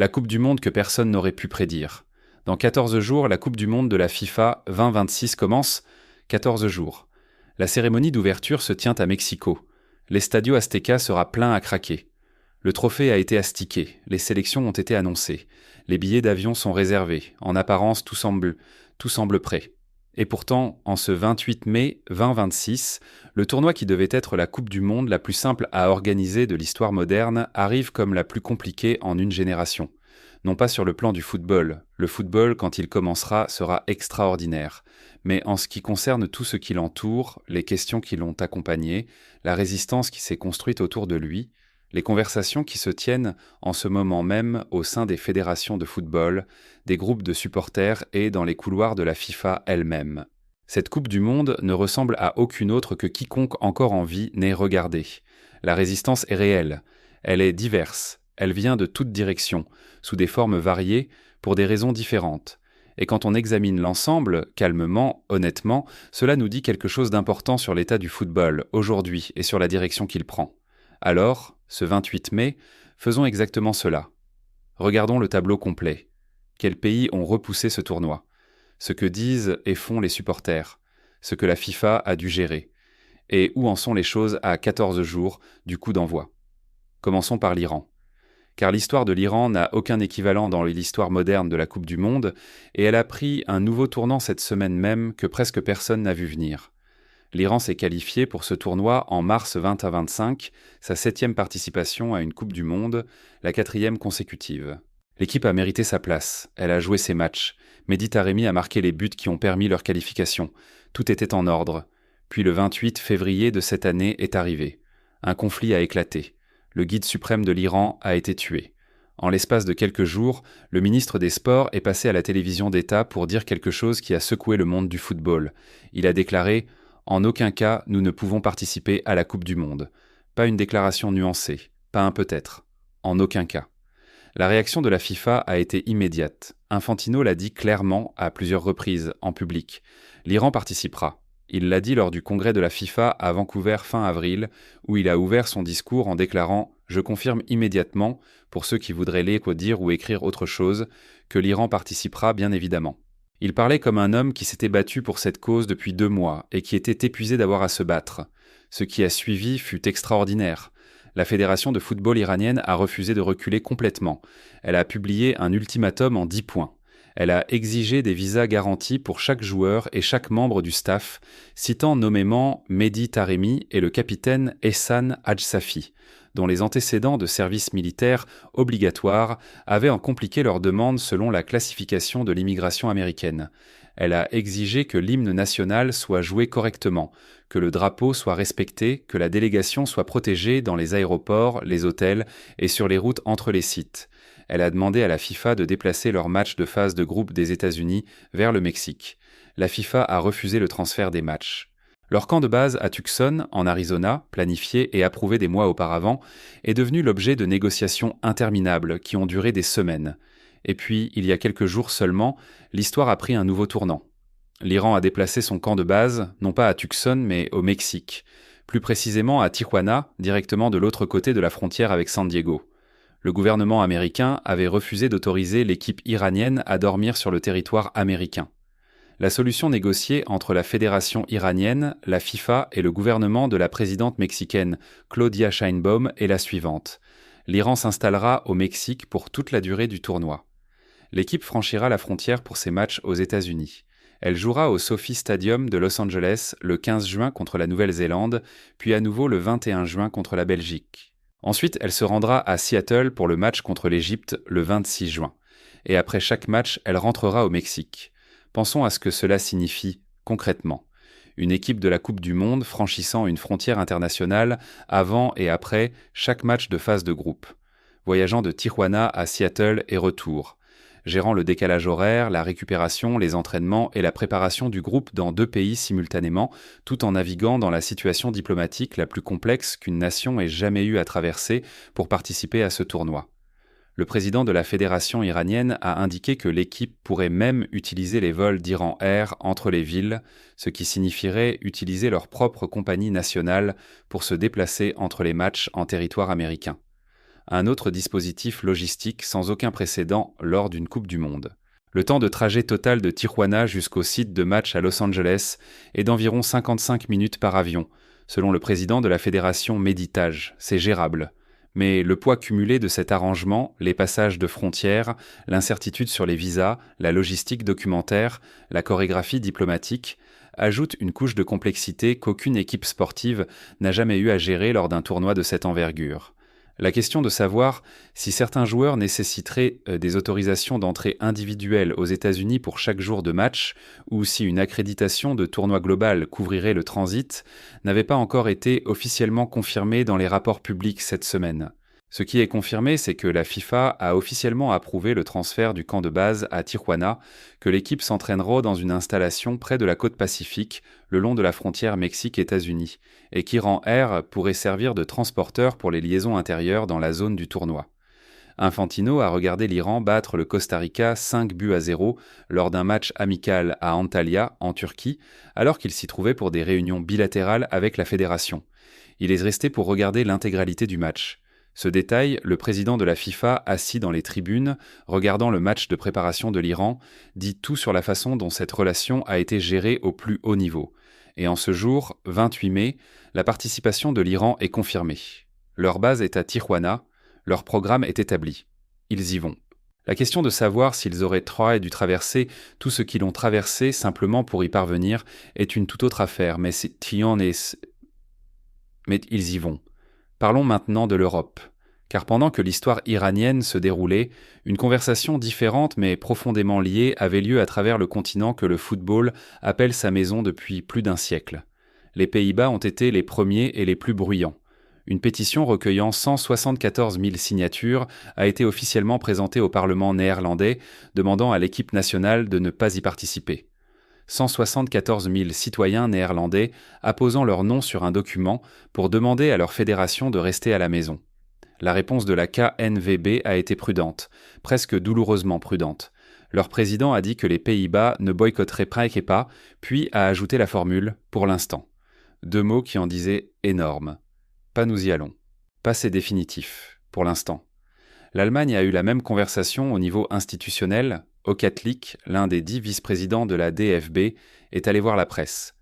La Coupe du Monde que personne n'aurait pu prédire. Dans 14 jours, la Coupe du Monde de la FIFA 2026 commence. 14 jours. La cérémonie d'ouverture se tient à Mexico. L'Estadio Azteca sera plein à craquer. Le trophée a été astiqué, les sélections ont été annoncées. Les billets d'avion sont réservés. En apparence, tout semble prêt. Et pourtant, en ce 28 mai 2026, le tournoi qui devait être la Coupe du Monde la plus simple à organiser de l'histoire moderne arrive comme la plus compliquée en une génération. Non pas sur le plan du football. Le football, quand il commencera, sera extraordinaire. Mais en ce qui concerne tout ce qui l'entoure, les questions qui l'ont accompagné, la résistance qui s'est construite autour de lui, les conversations qui se tiennent en ce moment même au sein des fédérations de football, des groupes de supporters et dans les couloirs de la FIFA elle-même. Cette Coupe du Monde ne ressemble à aucune autre que quiconque encore en vie n'ait regardé. La résistance est réelle, elle est diverse, elle vient de toutes directions, sous des formes variées, pour des raisons différentes. Et quand on examine l'ensemble, calmement, honnêtement, cela nous dit quelque chose d'important sur l'état du football, aujourd'hui, et sur la direction qu'il prend. Alors, ce 28 mai, faisons exactement cela. Regardons le tableau complet. Quels pays ont repoussé ce tournoi? Ce que disent et font les supporters, ce que la FIFA a dû gérer, et où en sont les choses à 14 jours du coup d'envoi. Commençons par l'Iran. Car l'histoire de l'Iran n'a aucun équivalent dans l'histoire moderne de la Coupe du Monde, et elle a pris un nouveau tournant cette semaine même que presque personne n'a vu venir. L'Iran s'est qualifié pour ce tournoi en mars 2025, sa 7e participation à une Coupe du Monde, la 4e consécutive. L'équipe a mérité sa place, elle a joué ses matchs. Mehdi Taremi a marqué les buts qui ont permis leur qualification. Tout était en ordre. Puis le 28 février de cette année est arrivé. Un conflit a éclaté. Le guide suprême de l'Iran a été tué. En l'espace de quelques jours, le ministre des Sports est passé à la télévision d'État pour dire quelque chose qui a secoué le monde du football. Il a déclaré « En aucun cas, nous ne pouvons participer à la Coupe du Monde ». Pas une déclaration nuancée, pas un peut-être. En aucun cas. La réaction de la FIFA a été immédiate. Infantino l'a dit clairement à plusieurs reprises, en public. L'Iran participera. Il l'a dit lors du congrès de la FIFA à Vancouver fin avril, où il a ouvert son discours en déclarant « Je confirme immédiatement, pour ceux qui voudraient lire ou dire ou écrire autre chose, que l'Iran participera bien évidemment ». Il parlait comme un homme qui s'était battu pour cette cause depuis 2 mois et qui était épuisé d'avoir à se battre. Ce qui a suivi fut extraordinaire. La fédération de football iranienne a refusé de reculer complètement. Elle a publié un ultimatum en 10 points. Elle a exigé des visas garantis pour chaque joueur et chaque membre du staff, citant nommément Mehdi Taremi et le capitaine Ehsan Hadj-Safi, dont les antécédents de service militaire obligatoire avaient en compliqué leur demande selon la classification de l'immigration américaine. Elle a exigé que l'hymne national soit joué correctement, que le drapeau soit respecté, que la délégation soit protégée dans les aéroports, les hôtels et sur les routes entre les sites. Elle a demandé à la FIFA de déplacer leur match de phase de groupe des États-Unis vers le Mexique. La FIFA a refusé le transfert des matchs. Leur camp de base à Tucson, en Arizona, planifié et approuvé des mois auparavant, est devenu l'objet de négociations interminables qui ont duré des semaines. Et puis, il y a quelques jours seulement, l'histoire a pris un nouveau tournant. L'Iran a déplacé son camp de base, non pas à Tucson, mais au Mexique. Plus précisément à Tijuana, directement de l'autre côté de la frontière avec San Diego. Le gouvernement américain avait refusé d'autoriser l'équipe iranienne à dormir sur le territoire américain. La solution négociée entre la fédération iranienne, la FIFA et le gouvernement de la présidente mexicaine Claudia Sheinbaum est la suivante. L'Iran s'installera au Mexique pour toute la durée du tournoi. L'équipe franchira la frontière pour ses matchs aux États-Unis. Elle jouera au SoFi Stadium de Los Angeles le 15 juin contre la Nouvelle-Zélande, puis à nouveau le 21 juin contre la Belgique. Ensuite, elle se rendra à Seattle pour le match contre l'Égypte le 26 juin. Et après chaque match, elle rentrera au Mexique. Pensons à ce que cela signifie concrètement. Une équipe de la Coupe du Monde franchissant une frontière internationale avant et après chaque match de phase de groupe. Voyageant de Tijuana à Seattle et retour. Gérant le décalage horaire, la récupération, les entraînements et la préparation du groupe dans 2 pays simultanément, tout en naviguant dans la situation diplomatique la plus complexe qu'une nation ait jamais eu à traverser pour participer à ce tournoi. Le président de la fédération iranienne a indiqué que l'équipe pourrait même utiliser les vols d'Iran Air entre les villes, ce qui signifierait utiliser leur propre compagnie nationale pour se déplacer entre les matchs en territoire américain. un autre dispositif logistique sans aucun précédent lors d'une Coupe du Monde. Le temps de trajet total de Tijuana jusqu'au site de match à Los Angeles est d'environ 55 minutes par avion, selon le président de la fédération Méditage. C'est gérable. Mais le poids cumulé de cet arrangement, les passages de frontières, l'incertitude sur les visas, la logistique documentaire, la chorégraphie diplomatique, ajoute une couche de complexité qu'aucune équipe sportive n'a jamais eu à gérer lors d'un tournoi de cette envergure. La question de savoir si certains joueurs nécessiteraient des autorisations d'entrée individuelles aux États-Unis pour chaque jour de match, ou si une accréditation de tournoi global couvrirait le transit, n'avait pas encore été officiellement confirmée dans les rapports publics cette semaine. Ce qui est confirmé, c'est que la FIFA a officiellement approuvé le transfert du camp de base à Tijuana, que l'équipe s'entraînera dans une installation près de la côte Pacifique, le long de la frontière Mexique-États-Unis, et qu'Iran Air pourrait servir de transporteur pour les liaisons intérieures dans la zone du tournoi. Infantino a regardé l'Iran battre le Costa Rica 5-0 lors d'un match amical à Antalya, en Turquie, alors qu'il s'y trouvait pour des réunions bilatérales avec la fédération. Il est resté pour regarder l'intégralité du match. Ce détail, le président de la FIFA, assis dans les tribunes, regardant le match de préparation de l'Iran, dit tout sur la façon dont cette relation a été gérée au plus haut niveau. Et en ce jour, 28 mai, la participation de l'Iran est confirmée. Leur base est à Tijuana, leur programme est établi. Ils y vont. La question de savoir s'ils auraient dû traverser tout ce qu'ils ont traversé simplement pour y parvenir est une toute autre affaire, mais ils y vont. Parlons maintenant de l'Europe, car pendant que l'histoire iranienne se déroulait, une conversation différente mais profondément liée avait lieu à travers le continent que le football appelle sa maison depuis plus d'un siècle. Les Pays-Bas ont été les premiers et les plus bruyants. Une pétition recueillant 174 000 signatures a été officiellement présentée au Parlement néerlandais, demandant à l'équipe nationale de ne pas y participer. 174 000 citoyens néerlandais apposant leur nom sur un document pour demander à leur fédération de rester à la maison. La réponse de la KNVB a été prudente, presque douloureusement prudente. Leur président a dit que les Pays-Bas ne boycotteraient pas, puis a ajouté la formule « pour l'instant ». 2 mots qui en disaient « énorme ». Pas nous y allons. Pas c'est définitif, pour l'instant. L'Allemagne a eu la même conversation au niveau institutionnel. Okatlik, l'un des 10 vice-présidents de la DFB, est allé voir la presse.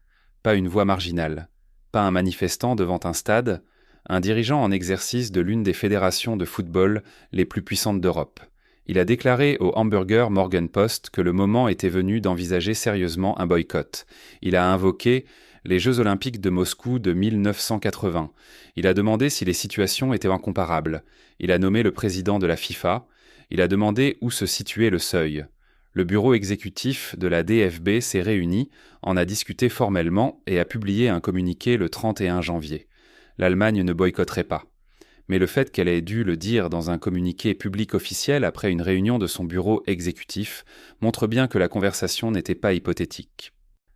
Pas une voix marginale, pas un manifestant devant un stade, un dirigeant en exercice de l'une des fédérations de football les plus puissantes d'Europe. Il a déclaré au Hamburger Morgenpost que le moment était venu d'envisager sérieusement un boycott. Il a invoqué les Jeux Olympiques de Moscou de 1980. Il a demandé si les situations étaient incomparables. Il a nommé le président de la FIFA. Il a demandé où se situait le seuil. Le bureau exécutif de la DFB s'est réuni, en a discuté formellement et a publié un communiqué le 31 janvier. L'Allemagne ne boycotterait pas. Mais le fait qu'elle ait dû le dire dans un communiqué public officiel après une réunion de son bureau exécutif montre bien que la conversation n'était pas hypothétique.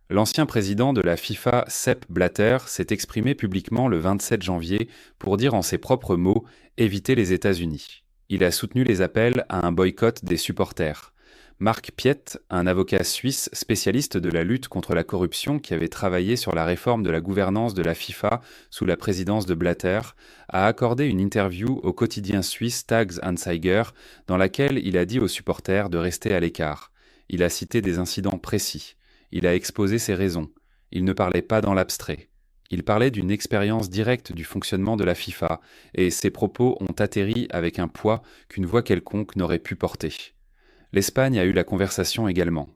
L'ancien président de la FIFA, Sepp Blatter, s'est exprimé publiquement le 27 janvier pour dire en ses propres mots « éviter les États-Unis ». Il a soutenu les appels à un boycott des supporters. Marc Piet, un avocat suisse spécialiste de la lutte contre la corruption qui avait travaillé sur la réforme de la gouvernance de la FIFA sous la présidence de Blatter, a accordé une interview au quotidien suisse Tages Anzeiger dans laquelle il a dit aux supporters de rester à l'écart. Il a cité des incidents précis. Il a exposé ses raisons. Il ne parlait pas dans l'abstrait. Il parlait d'une expérience directe du fonctionnement de la FIFA, et ses propos ont atterri avec un poids qu'une voix quelconque n'aurait pu porter. L'Espagne a eu la conversation également.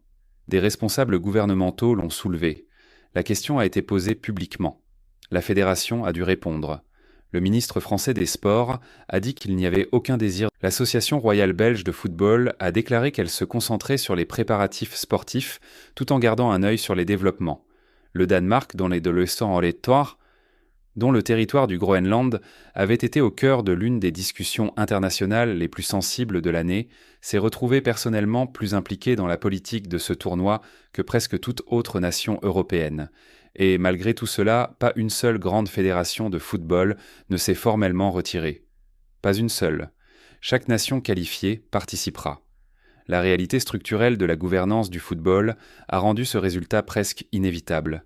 Des responsables gouvernementaux l'ont soulevée. La question a été posée publiquement. La fédération a dû répondre. Le ministre français des Sports a dit qu'il n'y avait aucun désir. L'Association royale belge de football a déclaré qu'elle se concentrait sur les préparatifs sportifs tout en gardant un œil sur les développements. Le Danemark, dont le territoire du Groenland avait été au cœur de l'une des discussions internationales les plus sensibles de l'année, s'est retrouvé personnellement plus impliqué dans la politique de ce tournoi que presque toute autre nation européenne. Et malgré tout cela, pas une seule grande fédération de football ne s'est formellement retirée. Pas une seule. Chaque nation qualifiée participera. La réalité structurelle de la gouvernance du football a rendu ce résultat presque inévitable.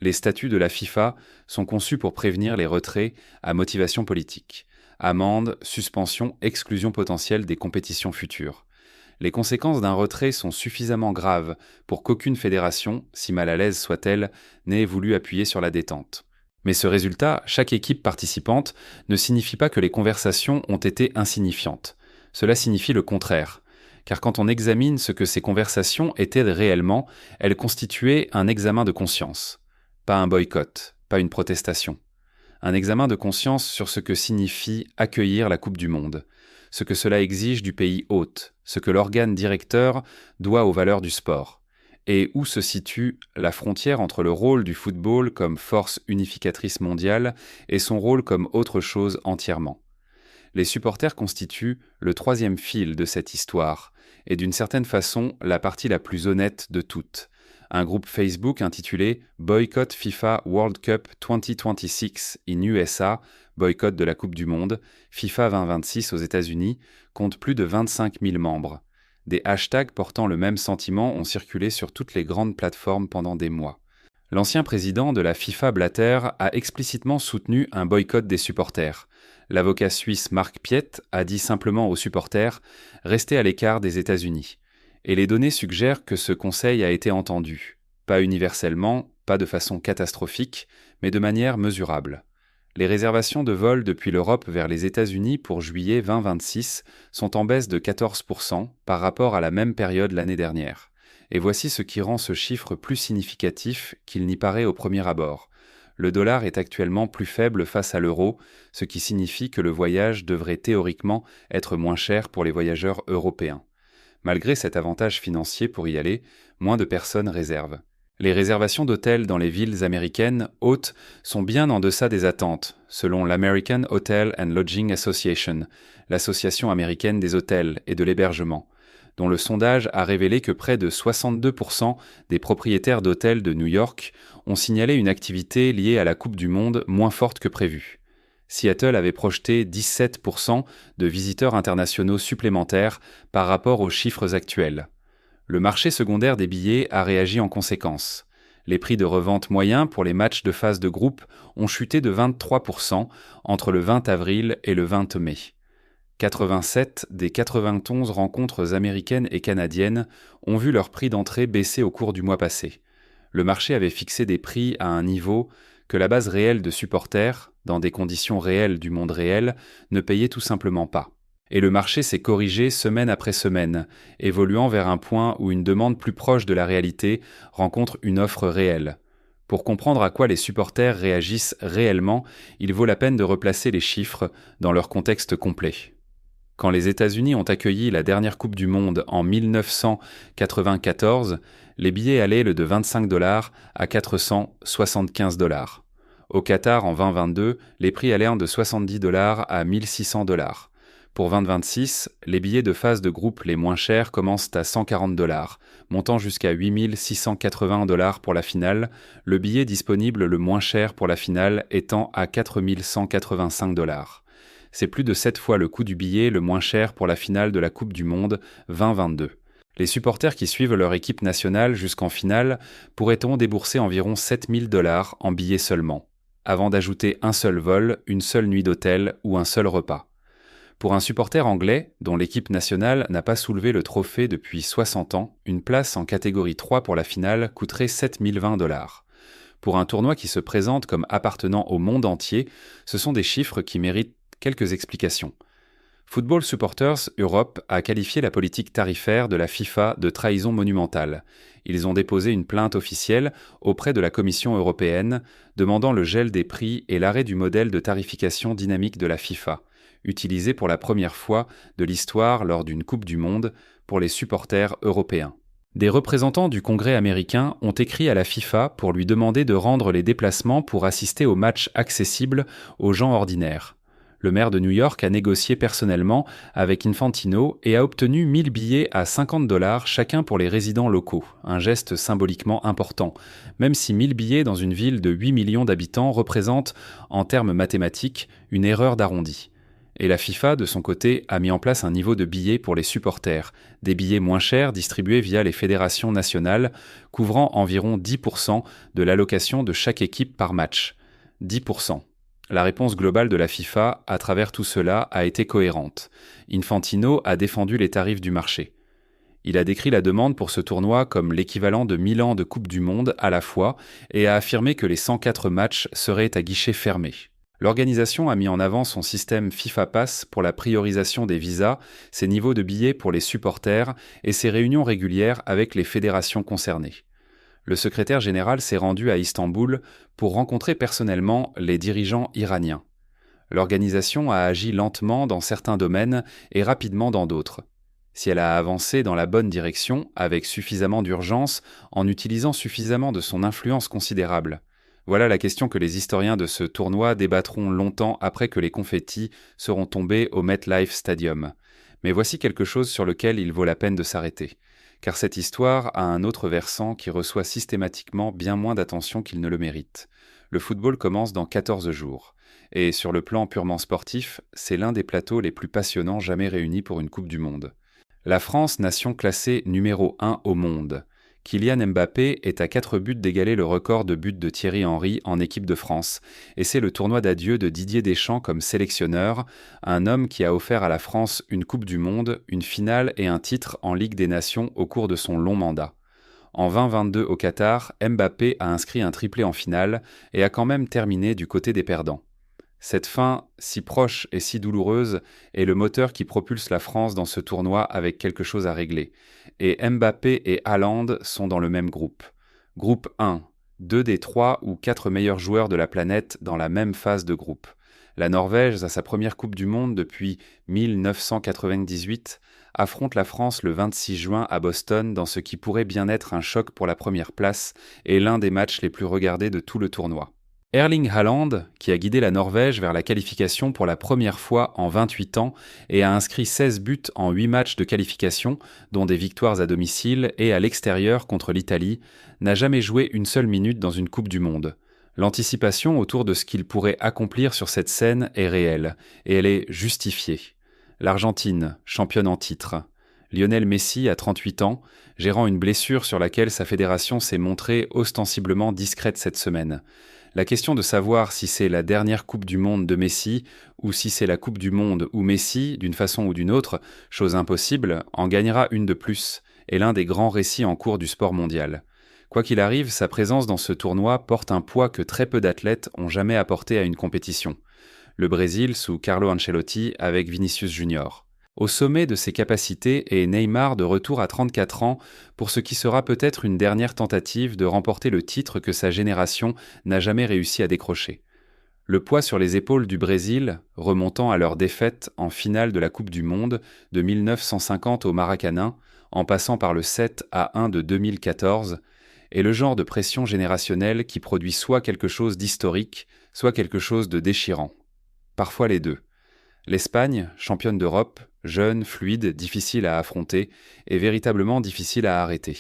Les statuts de la FIFA sont conçus pour prévenir les retraits à motivation politique. Amendes, suspension, exclusion potentielle des compétitions futures. Les conséquences d'un retrait sont suffisamment graves pour qu'aucune fédération, si mal à l'aise soit-elle, n'ait voulu appuyer sur la détente. Mais ce résultat, chaque équipe participante, ne signifie pas que les conversations ont été insignifiantes. Cela signifie le contraire. Car quand on examine ce que ces conversations étaient réellement, elles constituaient un examen de conscience. Pas un boycott, pas une protestation. Un examen de conscience sur ce que signifie accueillir la Coupe du Monde, ce que cela exige du pays hôte, ce que l'organe directeur doit aux valeurs du sport, et où se situe la frontière entre le rôle du football comme force unificatrice mondiale et son rôle comme autre chose entièrement. Les supporters constituent le troisième fil de cette histoire, et d'une certaine façon la partie la plus honnête de toutes. Un groupe Facebook intitulé Boycott FIFA World Cup 2026 in USA, boycott de la Coupe du Monde, FIFA 2026 aux États-Unis, compte plus de 25 000 membres. Des hashtags portant le même sentiment ont circulé sur toutes les grandes plateformes pendant des mois. L'ancien président de la FIFA Blatter a explicitement soutenu un boycott des supporters. L'avocat suisse Marc Piet a dit simplement aux supporters « Restez à l'écart des États-Unis ». Et les données suggèrent que ce conseil a été entendu. Pas universellement, pas de façon catastrophique, mais de manière mesurable. Les réservations de vols depuis l'Europe vers les États-Unis pour juillet 2026 sont en baisse de 14% par rapport à la même période l'année dernière. Et voici ce qui rend ce chiffre plus significatif qu'il n'y paraît au premier abord. Le dollar est actuellement plus faible face à l'euro, ce qui signifie que le voyage devrait théoriquement être moins cher pour les voyageurs européens. Malgré cet avantage financier pour y aller, moins de personnes réservent. Les réservations d'hôtels dans les villes américaines hautes sont bien en deçà des attentes, selon l'American Hotel and Lodging Association, l'association américaine des hôtels et de l'hébergement, dont le sondage a révélé que près de 62% des propriétaires d'hôtels de New York ont signalé une activité liée à la Coupe du Monde moins forte que prévu. Seattle avait projeté 17% de visiteurs internationaux supplémentaires par rapport aux chiffres actuels. Le marché secondaire des billets a réagi en conséquence. Les prix de revente moyens pour les matchs de phase de groupe ont chuté de 23% entre le 20 avril et le 20 mai. 87 des 91 rencontres américaines et canadiennes ont vu leur prix d'entrée baisser au cours du mois passé. Le marché avait fixé des prix à un niveau que la base réelle de supporters, dans des conditions réelles du monde réel, ne payait tout simplement pas. Et le marché s'est corrigé semaine après semaine, évoluant vers un point où une demande plus proche de la réalité rencontre une offre réelle. Pour comprendre à quoi les supporters réagissent réellement, il vaut la peine de replacer les chiffres dans leur contexte complet. Quand les États-Unis ont accueilli la dernière Coupe du Monde en 1994, les billets allaient de 25 $ à 475 $. Au Qatar en 2022, les prix allèrent de 70 $ à 1600 $. Pour 2026, les billets de phase de groupe les moins chers commencent à 140 $, montant jusqu'à 8680 $ pour la finale, le billet disponible le moins cher pour la finale étant à 4185 $. C'est plus de 7 fois le coût du billet le moins cher pour la finale de la Coupe du Monde 2022. Les supporters qui suivent leur équipe nationale jusqu'en finale pourraient débourser environ 7000 $ en billets seulement, avant d'ajouter un seul vol, une seule nuit d'hôtel ou un seul repas. Pour un supporter anglais, dont l'équipe nationale n'a pas soulevé le trophée depuis 60 ans, une place en catégorie 3 pour la finale coûterait 7020 $. Pour un tournoi qui se présente comme appartenant au monde entier, ce sont des chiffres qui méritent quelques explications. Football Supporters Europe a qualifié la politique tarifaire de la FIFA de trahison monumentale. Ils ont déposé une plainte officielle auprès de la Commission européenne demandant le gel des prix et l'arrêt du modèle de tarification dynamique de la FIFA, utilisé pour la première fois de l'histoire lors d'une Coupe du Monde pour les supporters européens. Des représentants du Congrès américain ont écrit à la FIFA pour lui demander de rendre les déplacements pour assister aux matchs accessibles aux gens ordinaires. Le maire de New York a négocié personnellement avec Infantino et a obtenu 1000 billets à 50 $ chacun pour les résidents locaux, un geste symboliquement important, même si 1000 billets dans une ville de 8 millions d'habitants représentent, en termes mathématiques, une erreur d'arrondi. Et la FIFA, de son côté, a mis en place un niveau de billets pour les supporters, des billets moins chers distribués via les fédérations nationales, couvrant environ 10% de l'allocation de chaque équipe par match. 10%. La réponse globale de la FIFA à travers tout cela a été cohérente. Infantino a défendu les tarifs du marché. Il a décrit la demande pour ce tournoi comme l'équivalent de 1000 ans de Coupe du Monde à la fois et a affirmé que les 104 matchs seraient à guichet fermé. L'organisation a mis en avant son système FIFA Pass pour la priorisation des visas, ses niveaux de billets pour les supporters et ses réunions régulières avec les fédérations concernées. Le secrétaire général s'est rendu à Istanbul pour rencontrer personnellement les dirigeants iraniens. L'organisation a agi lentement dans certains domaines et rapidement dans d'autres. Si elle a avancé dans la bonne direction, avec suffisamment d'urgence, en utilisant suffisamment de son influence considérable. Voilà la question que les historiens de ce tournoi débattront longtemps après que les confettis seront tombés au MetLife Stadium. Mais voici quelque chose sur lequel il vaut la peine de s'arrêter. Car cette histoire a un autre versant qui reçoit systématiquement bien moins d'attention qu'il ne le mérite. Le football commence dans 14 jours. Et sur le plan purement sportif, c'est l'un des plateaux les plus passionnants jamais réunis pour une Coupe du Monde. La France, nation classée numéro 1 au monde. Kylian Mbappé est à 4 buts d'égaler le record de buts de Thierry Henry en équipe de France, et c'est le tournoi d'adieu de Didier Deschamps comme sélectionneur, un homme qui a offert à la France une Coupe du Monde, une finale et un titre en Ligue des Nations au cours de son long mandat. En 2022 au Qatar, Mbappé a inscrit un triplé en finale et a quand même terminé du côté des perdants. Cette fin, si proche et si douloureuse, est le moteur qui propulse la France dans ce tournoi avec quelque chose à régler. Et Mbappé et Haaland sont dans le même groupe. Groupe 1, 2 des 3 ou 4 meilleurs joueurs de la planète dans la même phase de groupe. La Norvège, à sa première Coupe du Monde depuis 1998, affronte la France le 26 juin à Boston dans ce qui pourrait bien être un choc pour la première place et l'un des matchs les plus regardés de tout le tournoi. Erling Haaland, qui a guidé la Norvège vers la qualification pour la première fois en 28 ans et a inscrit 16 buts en 8 matchs de qualification, dont des victoires à domicile et à l'extérieur contre l'Italie, n'a jamais joué une seule minute dans une Coupe du Monde. L'anticipation autour de ce qu'il pourrait accomplir sur cette scène est réelle, et elle est justifiée. L'Argentine, championne en titre. Lionel Messi a 38 ans, gérant une blessure sur laquelle sa fédération s'est montrée ostensiblement discrète cette semaine. La question de savoir si c'est la dernière Coupe du Monde de Messi ou si c'est la Coupe du Monde où Messi, d'une façon ou d'une autre, chose impossible, en gagnera une de plus, est l'un des grands récits en cours du sport mondial. Quoi qu'il arrive, sa présence dans ce tournoi porte un poids que très peu d'athlètes ont jamais apporté à une compétition. Le Brésil sous Carlo Ancelotti avec Vinicius Junior. Au sommet de ses capacités est Neymar de retour à 34 ans pour ce qui sera peut-être une dernière tentative de remporter le titre que sa génération n'a jamais réussi à décrocher. Le poids sur les épaules du Brésil, remontant à leur défaite en finale de la Coupe du Monde de 1950 au Maracanã, en passant par le 7-1 de 2014, est le genre de pression générationnelle qui produit soit quelque chose d'historique, soit quelque chose de déchirant. Parfois les deux. L'Espagne, championne d'Europe, jeune, fluide, difficile à affronter et véritablement difficile à arrêter.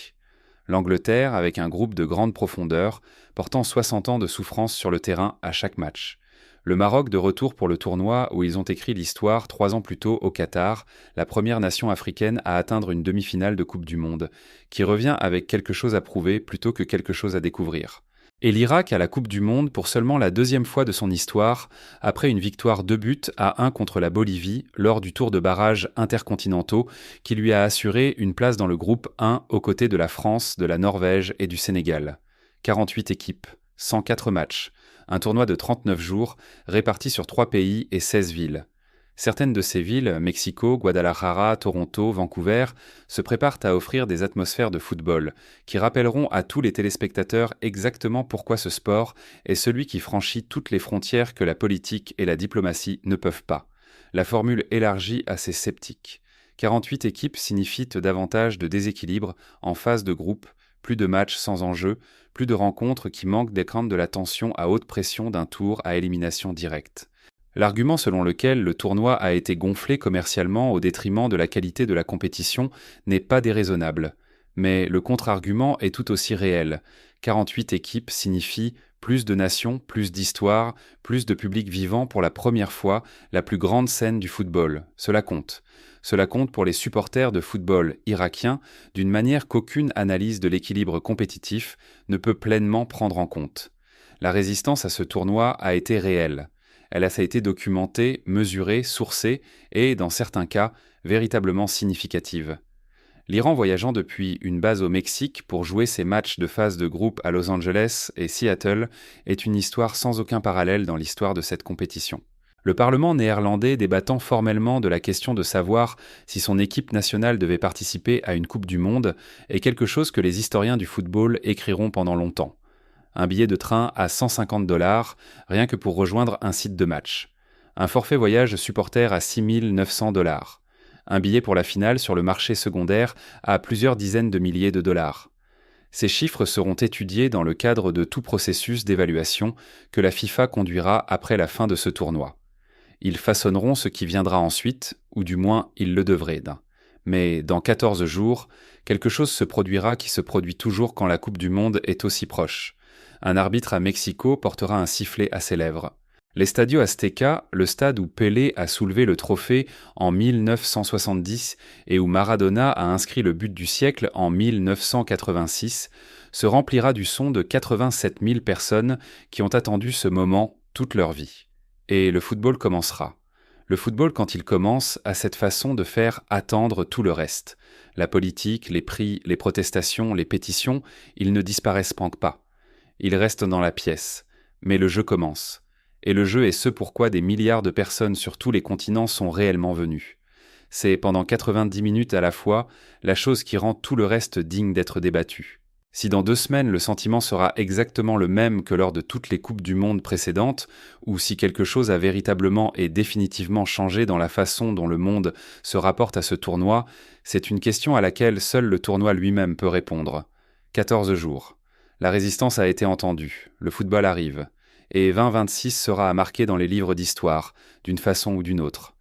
L'Angleterre, avec un groupe de grande profondeur, portant 60 ans de souffrance sur le terrain à chaque match. Le Maroc de retour pour le tournoi où ils ont écrit l'histoire 3 ans plus tôt au Qatar, la première nation africaine à atteindre une demi-finale de Coupe du Monde, qui revient avec quelque chose à prouver plutôt que quelque chose à découvrir. Et l'Irak à la Coupe du Monde pour seulement la 2e fois de son histoire, après une victoire 2-1 contre la Bolivie lors du tour de barrage intercontinentaux qui lui a assuré une place dans le groupe 1 aux côtés de la France, de la Norvège et du Sénégal. 48 équipes, 104 matchs, un tournoi de 39 jours réparti sur 3 pays et 16 villes. Certaines de ces villes, Mexico, Guadalajara, Toronto, Vancouver, se préparent à offrir des atmosphères de football, qui rappelleront à tous les téléspectateurs exactement pourquoi ce sport est celui qui franchit toutes les frontières que la politique et la diplomatie ne peuvent pas. La formule élargie à ses sceptiques. 48 équipes signifient davantage de déséquilibre en phase de groupe, plus de matchs sans enjeu, plus de rencontres qui manquent d'écrans de la tension à haute pression d'un tour à élimination directe. L'argument selon lequel le tournoi a été gonflé commercialement au détriment de la qualité de la compétition n'est pas déraisonnable. Mais le contre-argument est tout aussi réel. 48 équipes signifie plus de nations, plus d'histoires, plus de public vivant pour la première fois, la plus grande scène du football. Cela compte. Cela compte pour les supporters de football irakiens d'une manière qu'aucune analyse de l'équilibre compétitif ne peut pleinement prendre en compte. La résistance à ce tournoi a été réelle. Elle a été documentée, mesurée, sourcée et, dans certains cas, véritablement significative. L'Iran voyageant depuis une base au Mexique pour jouer ses matchs de phase de groupe à Los Angeles et Seattle est une histoire sans aucun parallèle dans l'histoire de cette compétition. Le Parlement néerlandais débattant formellement de la question de savoir si son équipe nationale devait participer à une Coupe du Monde est quelque chose que les historiens du football écriront pendant longtemps. Un billet de train à 150 $, rien que pour rejoindre un site de match. Un forfait voyage supporter à 6 900 $. Un billet pour la finale sur le marché secondaire à plusieurs dizaines de milliers de dollars. Ces chiffres seront étudiés dans le cadre de tout processus d'évaluation que la FIFA conduira après la fin de ce tournoi. Ils façonneront ce qui viendra ensuite, ou du moins ils le devraient. Mais dans 14 jours, quelque chose se produira qui se produit toujours quand la Coupe du Monde est aussi proche. Un arbitre à Mexico portera un sifflet à ses lèvres. L'Estadio Azteca, le stade où Pelé a soulevé le trophée en 1970 et où Maradona a inscrit le but du siècle en 1986, se remplira du son de 87 000 personnes qui ont attendu ce moment toute leur vie. Et le football commencera. Le football, quand il commence, a cette façon de faire attendre tout le reste. La politique, les prix, les protestations, les pétitions, ils ne disparaissent pas. Ils restent dans la pièce. Mais le jeu commence. Et le jeu est ce pourquoi des milliards de personnes sur tous les continents sont réellement venues. C'est pendant 90 minutes à la fois la chose qui rend tout le reste digne d'être débattu. Si dans 2 semaines le sentiment sera exactement le même que lors de toutes les Coupes du Monde précédentes, ou si quelque chose a véritablement et définitivement changé dans la façon dont le monde se rapporte à ce tournoi, c'est une question à laquelle seul le tournoi lui-même peut répondre. 14 jours. La résistance a été entendue, le football arrive. Et 2026 sera à marquer dans les livres d'histoire, d'une façon ou d'une autre.